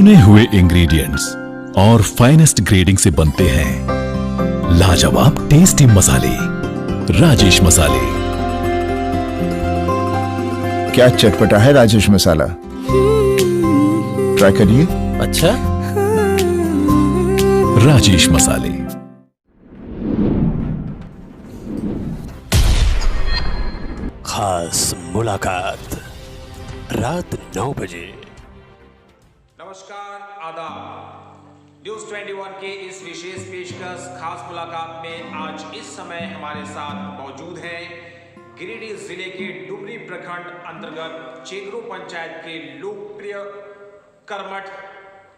चुने हुए इंग्रेडिएंट्स और फाइनेस्ट ग्रेडिंग से बनते हैं लाजवाब टेस्टी मसाले। राजेश मसाले। क्या चटपटा है राजेश मसाला, ट्राई करिए। अच्छा, राजेश मसाले। खास मुलाकात रात 9 बजे। नमस्कार, आदाब। न्यूज 21 के इस विशेष पेशकश खास मुलाकात में आज इस समय हमारे साथ मौजूद हैं गिरिडीह जिले के डुमरी प्रखंड अंतर्गत चेगरू पंचायत के लोकप्रिय कर्मठ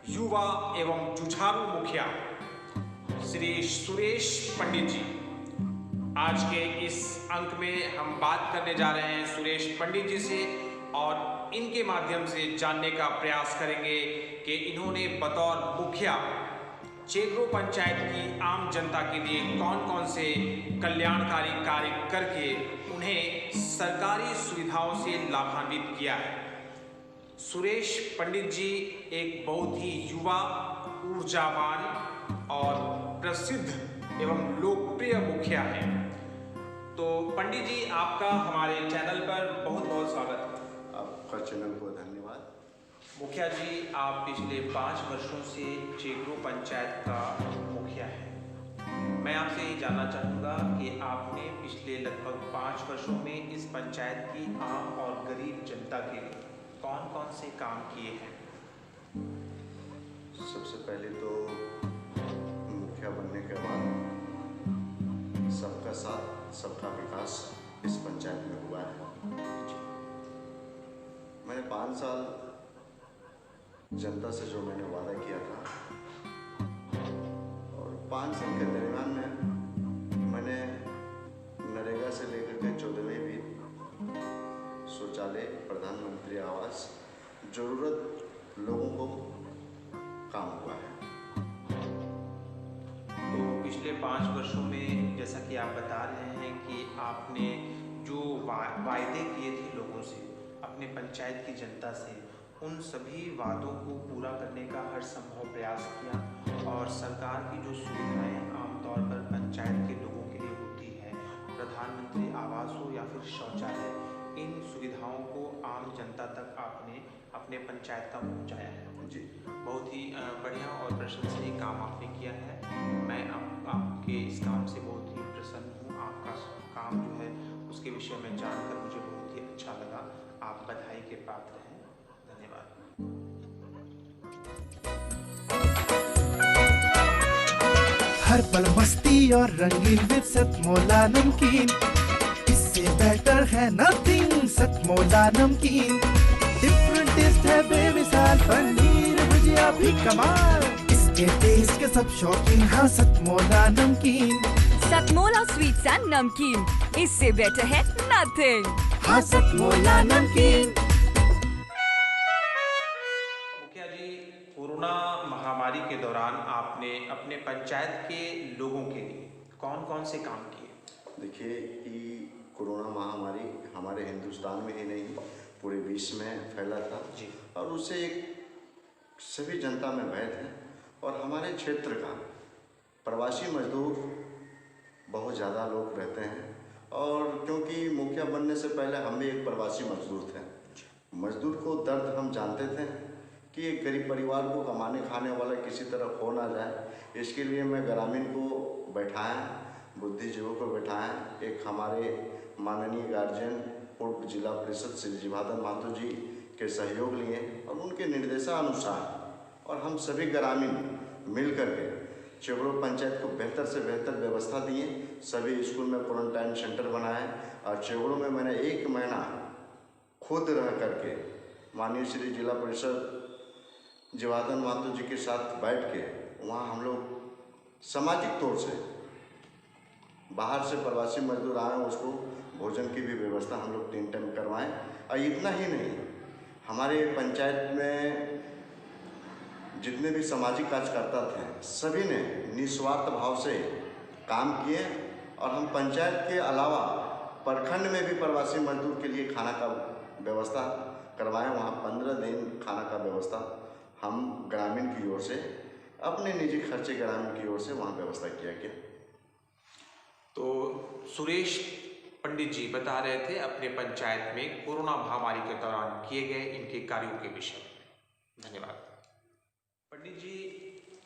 युवा एवं जुझारू मुखिया श्री सुरेश पंडित जी। आज के इस अंक में हम बात करने जा रहे हैं सुरेश पंडित जी से और इनके माध्यम से जानने का प्रयास करेंगे कि इन्होंने बतौर मुखिया चेगरू पंचायत की आम जनता के लिए कौन कौन से कल्याणकारी कार्य करके उन्हें सरकारी सुविधाओं से लाभान्वित किया है। सुरेश पंडित जी एक बहुत ही युवा, ऊर्जावान और प्रसिद्ध एवं लोकप्रिय मुखिया हैं। तो पंडित जी, आपका हमारे चैनल पर बहुत बहुत स्वागत है। आपका चैनल को धन्यवाद। मुखिया जी, आप पिछले 5 वर्षों से चेगरू पंचायत का मुखिया हैं। मैं आपसे ये जानना चाहूँगा कि आपने पिछले लगभग 5 वर्षों में इस पंचायत की आम और गरीब जनता के लिए कौन कौन से काम किए हैं? सबसे पहले तो मुखिया बनने के बाद सबका साथ सबका विकास इस पंचायत में हुआ है। मैंने 5 साल जनता से जो मैंने वादा किया था और 5 साल के दरमियान में मैंने नरेगा से लेकर के 14वीं भी शौचालय, प्रधानमंत्री आवास, जरूरत लोगों को काम हुआ है। तो पिछले 5 वर्षों में जैसा कि आप बता रहे हैं कि आपने जो वायदे किए थे लोगों से, अपने पंचायत की जनता से, उन सभी वादों को पूरा करने का हर संभव प्रयास किया और सरकार की जो सुविधाएं आमतौर पर पंचायत के लोगों के लिए होती है, प्रधानमंत्री आवास हो या फिर शौचालय, इन सुविधाओं को आम जनता तक आपने अपने पंचायत का पहुंचाया है। जी, बहुत ही बढ़िया और प्रशंसनीय काम आपने किया है। मैं आपके इस काम से बहुत ही प्रसन्न हूँ। आपका काम जो है उसके विषय में जानकर मुझे बहुत ही अच्छा लगा। आप बधाई के पात्र हैं। धन्यवाद। हर पल मस्ती और रंगीन विद सतमोला नमकीन, इससे बेटर है नथिंग। सतमोला नमकीन डिफरेंट टेस्ट है बेमिसाल, पनीर भुजिया भी कमाल, इसके टेस्ट के सब शौकीन। हाँ, सतमोला नमकीन। सतमोला स्वीट्स एंड नमकीन, इससे बेटर है नथिंग। हाँ, सतमोला नमकीन। मुखिया जी, कोरोना महामारी के दौरान आपने अपने पंचायत के लोगों के लिए कौन कौन से काम किए? देखिए कि कोरोना महामारी हमारे हिंदुस्तान में ही नहीं पूरे विश्व में फैला था जी, और उससे एक सभी जनता में भय थे। और हमारे क्षेत्र का प्रवासी मजदूर बहुत ज़्यादा लोग रहते हैं और क्योंकि मुखिया बनने से पहले हम भी एक प्रवासी मजदूर थे। मजदूर को दर्द हम जानते थे कि एक गरीब परिवार को कमाने खाने वाला किसी तरह खो ना जाए। इसके लिए मैं ग्रामीण को बैठाया, बुद्धिजीवियों को बैठाया। एक हमारे माननीय गार्जियन पूर्व जिला परिषद श्री जीवाधन महतो जी के सहयोग लिए और उनके निर्देशानुसार और हम सभी ग्रामीण मिल करके चेगरू पंचायत को बेहतर से बेहतर व्यवस्था दिए। सभी स्कूल में क्वारंटाइन सेंटर बनाए और चेगरू में मैंने 1 महीना खुद रह करके माननीय श्री जिला परिषद जीवाधन महतो जी के साथ बैठ के वहाँ हम लोग सामाजिक तौर से बाहर से प्रवासी मजदूर आए, उसको भोजन की भी व्यवस्था हम लोग 3 टाइम करवाएं। और इतना ही नहीं, हमारे पंचायत में जितने भी सामाजिक कार्यकर्ता थे सभी ने निस्वार्थ भाव से काम किए और हम पंचायत के अलावा प्रखंड में भी प्रवासी मजदूर के लिए खाना का व्यवस्था करवाएं। वहाँ 15 दिन खाना का व्यवस्था हम ग्रामीण की ओर से अपने निजी खर्चे ग्रामीण की ओर से वहाँ व्यवस्था किया गया। तो सुरेश पंडित जी बता रहे थे अपने पंचायत में कोरोना महामारी के दौरान किए गए इनके कार्यों के विषय में। धन्यवाद। पंडित जी,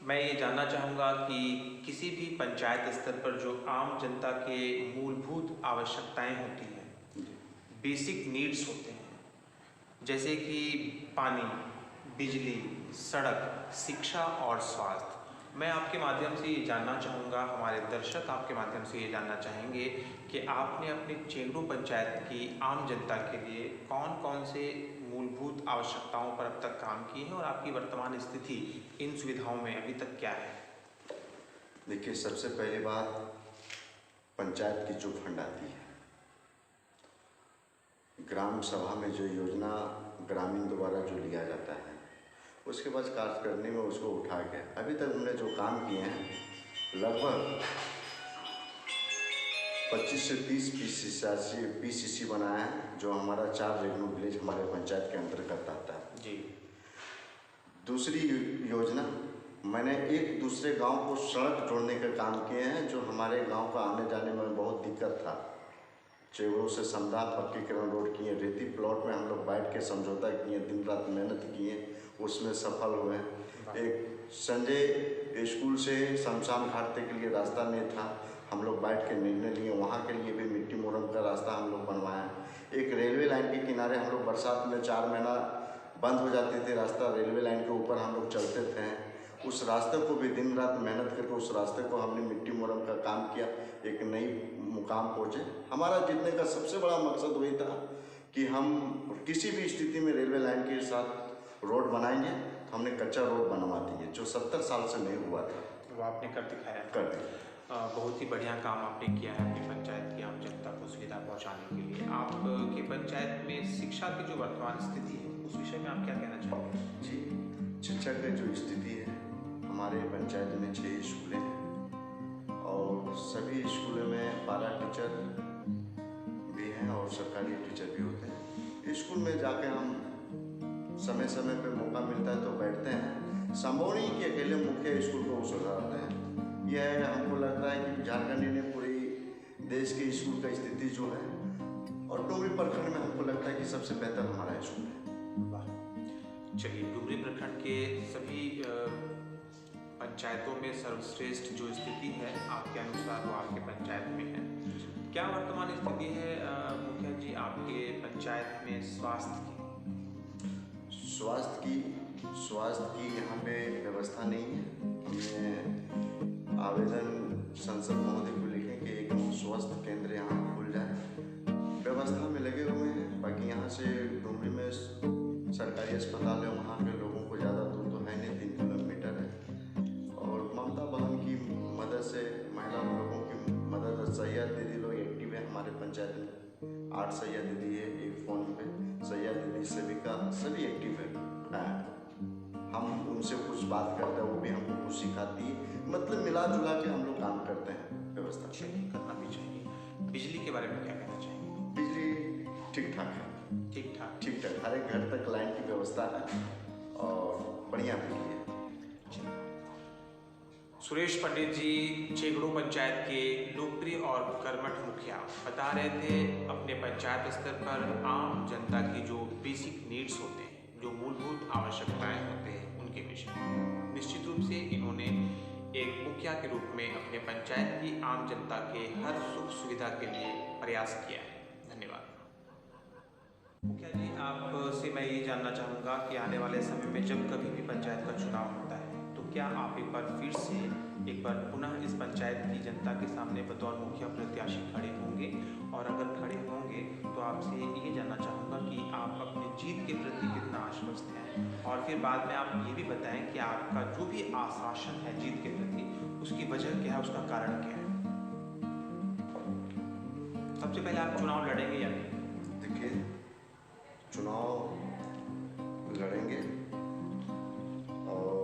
मैं ये जानना चाहूँगा कि किसी भी पंचायत स्तर पर जो आम जनता के मूलभूत आवश्यकताएं होती हैं, बेसिक नीड्स होते हैं, जैसे कि पानी, बिजली, सड़क, शिक्षा और स्वास्थ्य, मैं आपके माध्यम से ये जानना चाहूँगा, हमारे दर्शक आपके माध्यम से ये जानना चाहेंगे कि आपने अपने चेंगड़ू पंचायत की आम जनता के लिए कौन कौन से मूलभूत आवश्यकताओं पर अब तक काम किए हैं और आपकी वर्तमान स्थिति इन सुविधाओं में अभी तक क्या है? देखिए, सबसे पहली बात, पंचायत की जो फंड आती है, ग्राम सभा में जो योजना ग्रामीण द्वारा जो लिया जाता है, उसके बाद कार्य करने में उसको उठा के अभी तक हमने जो काम किए हैं, लगभग 25 से 30 PCC बनाया है, जो हमारा 4 रेवेन्यू विलेज हमारे पंचायत के अंतर्गत आता है जी। दूसरी योजना, मैंने एक दूसरे गांव को सड़क जोड़ने का काम किए हैं, जो हमारे गांव का आने जाने में बहुत दिक्कत था। चेवड़ों से समदा पक्कीकरण रोड किए, रेती प्लॉट में हम लोग बैठ के समझौता किए, दिन रात मेहनत किए, उसमें सफल हुए। एक संजय स्कूल से शमशान घाट तक के लिए रास्ता नहीं था, हम लोग बैठ के निर्णय लिए, वहाँ के लिए भी मिट्टी मोरम का रास्ता हम लोग बनवाया। एक रेलवे लाइन के किनारे हम लोग बरसात में 4 महीना बंद हो जाते थे रास्ता, रेलवे लाइन के ऊपर हम लोग चलते थे, उस रास्ते को भी दिन रात मेहनत करके उस रास्ते को हमने मिट्टी मोरम का काम किया, एक नई मुकाम पहुँचे। हमारा जीतने का सबसे बड़ा मकसद वही था कि हम किसी भी स्थिति में रेलवे लाइन के साथ रोड बनाएंगे, तो हमने कच्चा रोड बनवा दिए, जो 70 साल से नहीं हुआ था, वो आपने कर दिखाया। कर दिया। बहुत ही बढ़िया काम आपने किया है अपनी पंचायत की आम जनता को सुविधा पहुंचाने के लिए। आपके पंचायत में शिक्षा की जो वर्तमान स्थिति है, उस विषय में आप क्या कहना चाहेंगे? जी, शिक्षा की जो स्थिति है, हमारे पंचायत में 6 स्कूलें हैं और सभी स्कूलों में पारा टीचर भी हैं और सरकारी टीचर भी होते हैं। स्कूल में जाके हम समय समय पे मौका मिलता है तो बैठते हैं। समोनी के अकेले मुख्य स्कूल को सुधारते हैं। यह हमको लगता है कि झारखंड ने पूरी देश के स्कूल का स्थिति जो है, और डुमरी प्रखंड में हमको लगता है कि सबसे बेहतर हमारा स्कूल है। वाह, चलिए, डुमरी प्रखंड के सभी पंचायतों में सर्वश्रेष्ठ जो स्थिति है आपके अनुसार वो आपके पंचायत में है। क्या वर्तमान स्थिति है मुखिया जी आपके पंचायत में स्वास्थ्य की? स्वास्थ्य की यहाँ पे व्यवस्था नहीं है। हमने आवेदन संसद महोदय को लिखे कि एक स्वास्थ्य केंद्र यहाँ खुल जाए, व्यवस्था में लगे हुए हैं। बाकी यहाँ से डुमरी में सरकारी अस्पताल है, वहाँ के लोगों को ज़्यादा दूर तो है नहीं, 3 किलोमीटर है। और ममता बहन की मदद से, महिला लोगों की मदद, सैया दीदी लोग एक्टिव है हमारे पंचायत में। 8 सैया दीदी है, एक फ़ोन पे सैया दीदी सभी एक्टिव है। हम उनसे कुछ बात करते हैं, वो भी हमको कुछ सिखाती है, मतलब मिला जुला के हम लोग काम करते हैं। व्यवस्था चाहिए, करना भी चाहिए। बिजली के बारे में क्या कहना चाहिए? बिजली ठीक ठाक है, ठीक ठाक। हर एक घर तक लाइन की व्यवस्था है और बढ़िया बिजली है। सुरेश पंडित जी चेगड़ू पंचायत के लोकप्रिय और कर्मठ मुखिया बता रहे थे अपने पंचायत स्तर पर आम जनता की जो बेसिक नीड्स होते हैं, जो मूलभूत आवश्यकताएं होते हैं, उनके विषय। निश्चित रूप से इन्होंने एक मुखिया के रूप में अपने पंचायत की आम जनता के हर सुख सुविधा के लिए प्रयास किया है। धन्यवाद। मुखिया जी, आपसे मैं ये जानना चाहूँगा कि आने वाले समय में जब कभी भी पंचायत का चुनाव होता है, तो क्या आप एक बार फिर से पुनः इस पंचायत की जनता के सामने बतौर मुखिया प्रत्याशी खड़े होंगे? और अगर खड़े होंगे तो आपसे ये जानना चाहूँगा कि आप अपनी जीत के प्रति कितना आश्वस्त हैं, और फिर बाद में आप ये भी बताएं कि आपका जो भी आश्वासन है जीत के प्रति, उसकी वजह क्या है, उसका कारण क्या है। सबसे पहले आप चुनाव लड़ेंगे या नहीं? देखिए, चुनाव लड़ेंगे और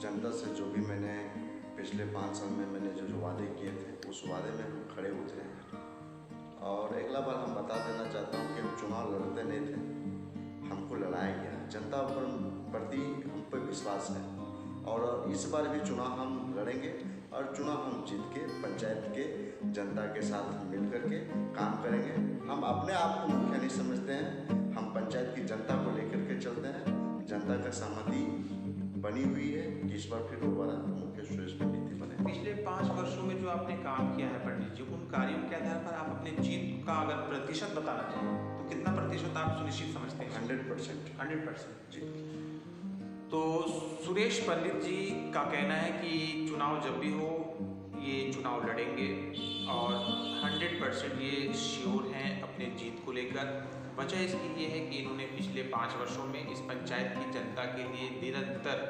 जनता से जो भी मैंने पिछले 5 साल में मैंने जो वादे किए थे, उस वादे में हम खड़े उतरे हैं। और अगला बार हम बता देना चाहता हूँ कि हम चुनाव लड़ते नहीं थे, हमको लड़ाया गया। जनता पर प्रति हम पे विश्वास है और इस बार भी चुनाव हम लड़ेंगे और चुनाव हम जीत के पंचायत के जनता के साथ मिल करके काम करेंगे। हम अपने आप को मुखिया नहीं समझते हैं, हम पंचायत की जनता को लेकर के चलते हैं। जनता का सहमति बनी हुई है कि इस बार फिर दोबारा मुख्य सुरेश पंडित जी बने। पिछले 5 वर्षों में जो आपने काम किया है पंडित जी, उन कार्यों के आधार पर आप अपने जीत का अगर प्रतिशत बताना चाहें तो कितना प्रतिशत आप सुनिश्चित समझते हैं? 100%। 100% जी। तो सुरेश पंडित जी का कहना है कि चुनाव जब भी हो ये चुनाव लड़ेंगे और 100% ये श्योर हैं अपने जीत को लेकर। वजह इसकी ये है कि इन्होंने पिछले 5 वर्षों में इस पंचायत की जनता के लिए निरंतर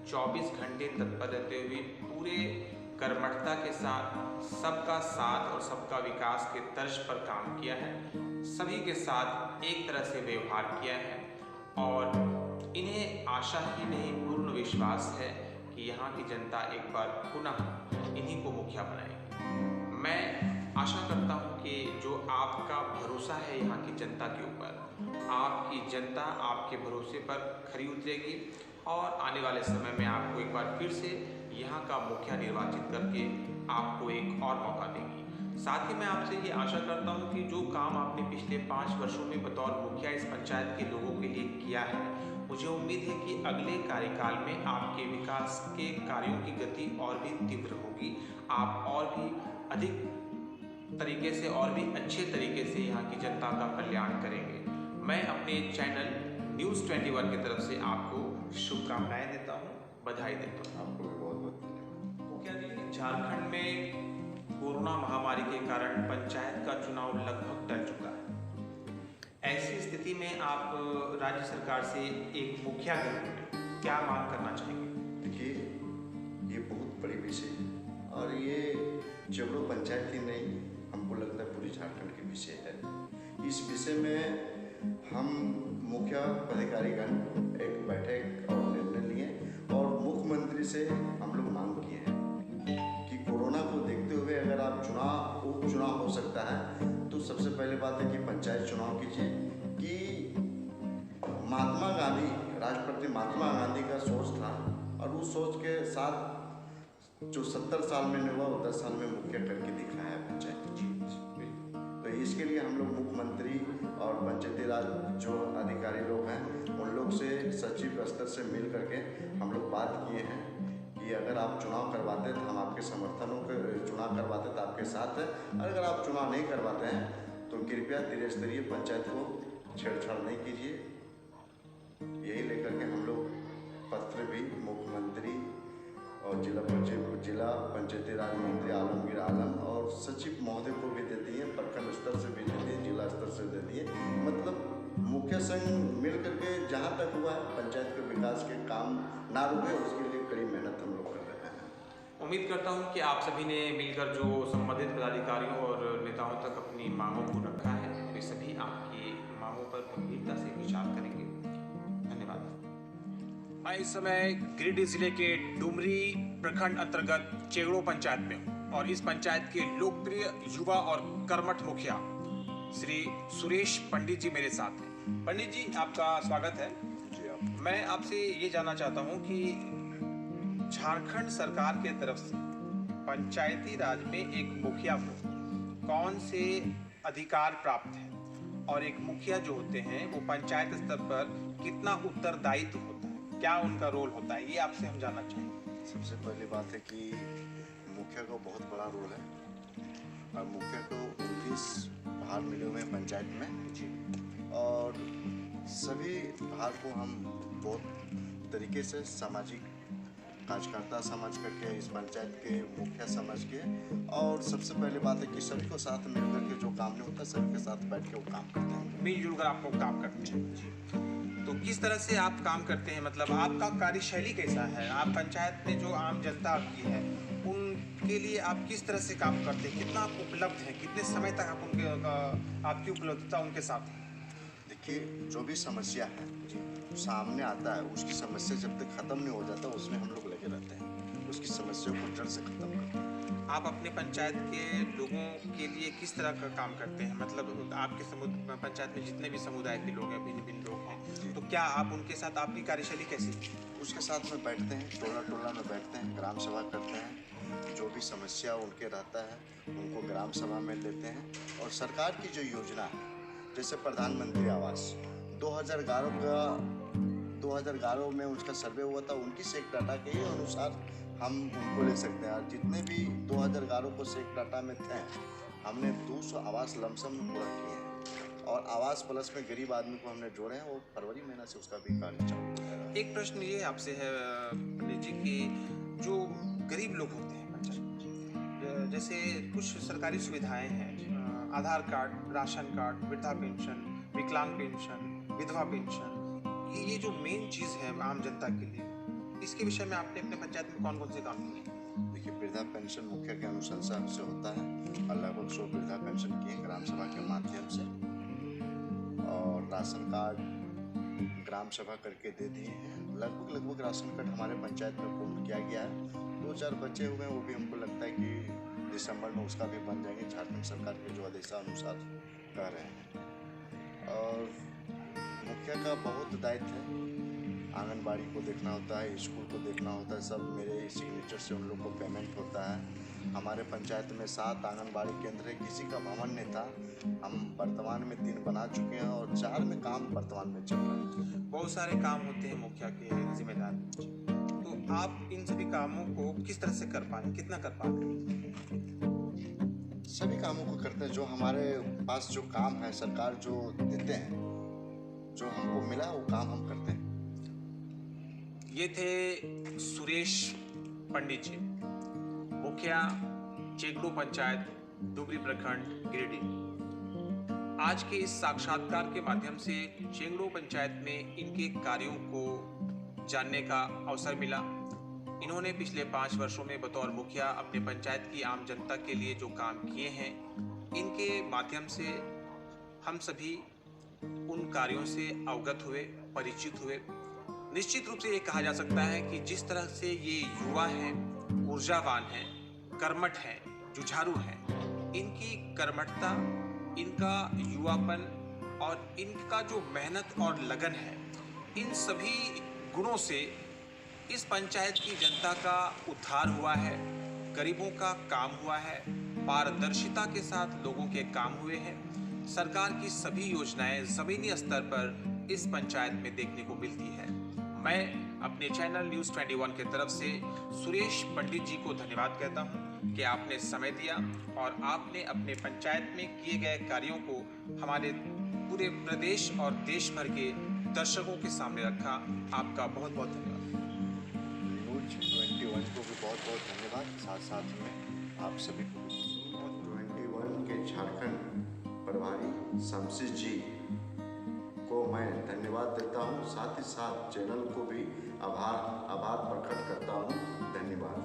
24 घंटे तत्पर रहते हुए पूरे कर्मठता के साथ सबका साथ और सबका विकास के तर्ज पर काम किया है। सभी के साथ एक तरह से व्यवहार किया है और इन्हें आशा ही नहीं पूर्ण विश्वास है कि यहाँ की जनता एक बार पुनः इन्हीं को मुखिया बनाएगी। मैं आशा करता हूँ कि जो आपका भरोसा है यहाँ की जनता के ऊपर, आपकी जनता आपके भरोसे पर खरी उतरेगी और आने वाले समय में आपको एक बार फिर से यहाँ का मुखिया निर्वाचित करके आपको एक और मौका देंगी। साथ ही मैं आपसे ये आशा करता हूँ कि जो काम आपने पिछले 5 वर्षों में बतौर मुखिया इस पंचायत के लोगों के लिए किया है, मुझे उम्मीद है कि अगले कार्यकाल में आपके विकास के कार्यों की गति और भी तीव्र होगी। आप और भी अधिक तरीके से और भी अच्छे तरीके से यहाँ की जनता का कल्याण करेंगे। मैं अपने चैनल न्यूज़ 21 की तरफ से आपको शुभकामनाएं देता हूँ, बधाई देता हूँ। आपको भी बहुत बहुत धन्यवाद। मुखिया जी, झारखंड में कोरोना महामारी के कारण पंचायत का चुनाव लगभग टल चुका है। ऐसी स्थिति में आप राज्य सरकार से एक मुखिया के रूप में क्या मांग करना चाहेंगे? देखिए, ये बहुत बड़ी विषय है और ये चेवड़ो पंचायत ही नहीं, हमको लगता है पूरी झारखंड की विषय है। इस विषय में हम मुखिया पदाधिकारीगण एक बैठक और निर्णय लिए और मुख्यमंत्री से हम लोग मांग किए हैं कि कोरोना को देखते हुए अगर आप उपचुनाव हो सकता है तो सबसे पहले बात है कि पंचायत चुनाव कीजिए। कि महात्मा गांधी, राष्ट्रपति महात्मा गांधी का सोच था और उस सोच के साथ जो 70 साल में नहीं हुआ वो 10 साल में मुखिया करके दिखाया है पंचायत जी। तो इसके लिए हम लोग मुख्यमंत्री और पंचायती राज जो अधिकारी लोग हैं उन लोग से सचिव स्तर से मिल करके हम लोग बात किए हैं कि अगर आप चुनाव करवाते तो हम आपके समर्थनों के चुनाव करवाते तो आपके साथ है, और अगर आप चुनाव नहीं करवाते हैं तो कृपया त्रिस्तरीय पंचायत को छेड़छाड़ नहीं कीजिए। यही लेकर के हम लोग पत्र भी मुख्यमंत्री और जिला पंचायती राज मंत्री आलमगीर आलम और सचिव महोदय को भी दे दिए, प्रखंड स्तर से भी दे दिए, जिला स्तर से दे दिए। मतलब मुख्य संघ मिल करके जहाँ तक हुआ है पंचायत के विकास के काम ना रुके, उसके लिए कड़ी मेहनत हम लोग कर रहे हैं। उम्मीद करता हूँ कि आप सभी ने मिलकर जो संबंधित पदाधिकारियों और नेताओं तक अपनी मांगों को रखा है, वे सभी आपकी मांगों पर गंभीरता से विचार करेंगे। धन्यवाद। मैं इस समय गिरिडीह जिले के डुमरी प्रखंड अंतर्गत चेगड़ो पंचायत में हूँ और इस पंचायत के लोकप्रिय युवा और कर्मठ मुखिया श्री सुरेश पंडित जी मेरे साथ हैं। पंडित जी, आपका स्वागत है। मैं आपसे ये जानना चाहता हूँ कि झारखंड सरकार के तरफ से पंचायती राज में एक मुखिया को कौन से अधिकार प्राप्त है और एक मुखिया जो होते हैं वो पंचायत स्तर पर कितना उत्तरदायित्व होता है, क्या उनका रोल होता है, ये आपसे हम जानना चाहेंगे। सबसे पहली बात है कि मुखिया का बहुत बड़ा रोल है और मुखिया को 29 भार मिले हुए हैं पंचायत में और सभी भार को हम बहुत तरीके से सामाजिक कार्यकर्ता समझ करके इस पंचायत के मुखिया समझ के, और सबसे पहली बात है कि सभी को साथ मिल करके जो काम नहीं होता सभी के साथ बैठ के वो काम करते हैं, मिलजुल कर आपको काम करते हैं। तो किस तरह से आप काम करते हैं, मतलब आपका कार्यशैली कैसा है? आप पंचायत में जो आम जनता आपकी है उनके लिए आप किस तरह से काम करते हैं, कितना आप उपलब्ध हैं, कितने समय तक आप आपकी उपलब्धता उनके साथ है? देखिए, जो भी समस्या है सामने आता है उसकी समस्या जब तक ख़त्म नहीं हो जाता उसमें हम लोग लगे रहते हैं, उसकी समस्या को जड़ से ख़त्म करते हैं। आप अपने पंचायत के लोगों के लिए किस तरह का काम करते हैं? मतलब आपके पंचायत में जितने भी समुदाय के लोग हैं, भिन्न भिन्न लोग हैं, तो क्या आप उनके साथ, आपकी कार्यशैली कैसी? उसके साथ में बैठते हैं, टोला टोला में बैठते हैं, ग्राम सभा करते हैं, जो भी समस्या उनके रहता है उनको ग्राम सभा में लेते हैं। और सरकार की जो योजना है, जैसे प्रधानमंत्री आवास 2011 में उसका सर्वे हुआ था, उनकी सेक डाटा के ही अनुसार हम उनको ले सकते हैं। और जितने भी 2011 को सेक डाटा में थे, हमने 200 आवास लमसम पूरा किए हैं। और आवास प्लस में गरीब आदमी को हमने जोड़े हैं, वो फरवरी महीना से उसका भी कार्य चालू है। एक प्रश्न ये आपसे है पंडित जी कि जो गरीब लोग होते हैं पंचायत, जैसे कुछ सरकारी सुविधाएं हैं, आधार कार्ड, राशन कार्ड, वृद्धा पेंशन, विकलांग पेंशन, विधवा पेंशन, ये जो मेन चीज़ है आम जनता के लिए, इसके विषय में आपने अपने पंचायत में कौन कौन से काम किए? देखिए, वृद्धा पेंशन मुखिया के अनुशंसा से होता है और लगभग 100 वृद्धा पेंशन किए ग्राम सभा के माध्यम से। और राशन कार्ड ग्राम सभा करके दे दिए हैं। लगभग राशन कार्ड हमारे पंचायत में पूर्ण किया गया है। 2-4 बचे हुए हैं, वो भी हमको लगता है कि दिसंबर में उसका भी बन जाएंगे, झारखंड सरकार के जो आदेशानुसार कह रहे हैं। और मुखिया का बहुत दायित्व है, आंगनबाड़ी को देखना होता है, स्कूल को देखना होता है, सब मेरे सिग्नेचर से उन लोग को पेमेंट होता है। हमारे पंचायत में 7 आंगनबाड़ी केंद्र है, किसी का भवन नहीं था, हम वर्तमान में 3 बना चुके हैं और 4 में काम वर्तमान में चल रहा है। बहुत सारे काम होते हैं मुखिया के जिम्मेदारी, तो आप इन सभी कामों को किस तरह से कर पा रहे हैं, कितना कर पा रहे हैं? सभी कामों को करते हैं, जो हमारे पास जो काम है सरकार जो देते हैं, जो हमको मिला वो काम हम करते हैं। ये थे सुरेश पंडित जी, मुखिया चेगड़ू पंचायत, डुमरी प्रखंड, गिरिडीह। आज के इस साक्षात्कार के माध्यम से चेगड़ू पंचायत में इनके कार्यों को जानने का अवसर मिला। इन्होंने पिछले 5 वर्षों में बतौर मुखिया अपने पंचायत की आम जनता के लिए जो काम किए हैं, इनके माध्यम से हम सभी उन कार्यों से अवगत हुए, परिचित हुए। निश्चित रूप से ये कहा जा सकता है कि जिस तरह से ये युवा हैं, ऊर्जावान हैं, कर्मठ हैं, जुझारू हैं, इनकी कर्मठता, इनका युवापन और इनका जो मेहनत और लगन है, इन सभी गुणों से इस पंचायत की जनता का उद्धार हुआ है, गरीबों का काम हुआ है, पारदर्शिता के साथ लोगों के काम हुए हैं। सरकार की सभी योजनाएं ज़मीनी स्तर पर इस पंचायत में देखने को मिलती है। मैं अपने चैनल न्यूज़ 21 के तरफ से सुरेश पंडित जी को धन्यवाद कहता हूं कि आपने समय दिया और आपने अपने पंचायत में किए गए कार्यों को हमारे पूरे प्रदेश और देश भर के दर्शकों के सामने रखा। आपका बहुत बहुत धन्यवाद। न्यूज़ 21 को भी बहुत बहुत धन्यवाद, साथ साथ में आप सभी को 21 के झारखंड प्रभारी शमशेर जी को मैं धन्यवाद देता हूं, साथ ही साथ चैनल को भी आभार प्रकट करता हूं। धन्यवाद।